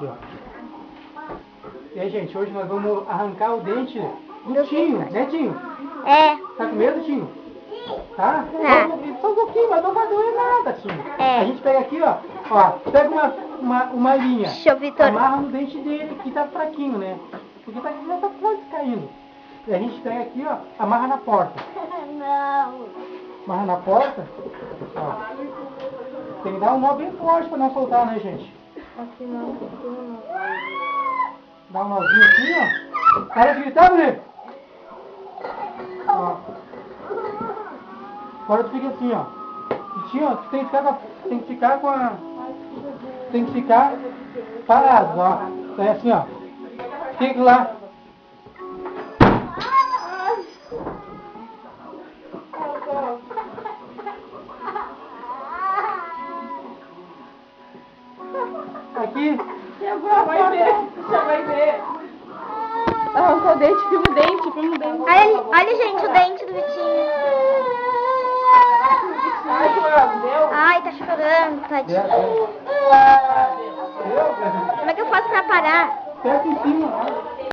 Aqui, ó. E aí, gente, hoje nós vamos arrancar o dente do Tinho, né, Tinho? É. Tá com medo, Tinho? Tá? Tá. Só um pouquinho, mas não vai doer nada, Tinho. É. A gente pega aqui, ó, pega uma linha, Show, Vitor. amarra no dente dele, que tá fraquinho, né? Porque já tá quase caindo. E a gente pega aqui, ó, amarra na porta. Não. Amarra na porta, ó. Tem que dar um nó bem forte pra não soltar, né, gente? Aqui não. Dá um nozinho aqui, ó. Para de gritar, Bruno. Ó. Agora tu fica assim, ó. Vitinho, ó, tu tem que ficar parado, ó. Então é assim, ó. Fica lá. Aqui. Já vai ver. Arrancou o dente, filma o dente. Olha, gente, o dente do Vitinho. Ai, João, deu? Ai, tá chorando, tadinho. Como é que eu faço pra parar? Aperta em cima, ó.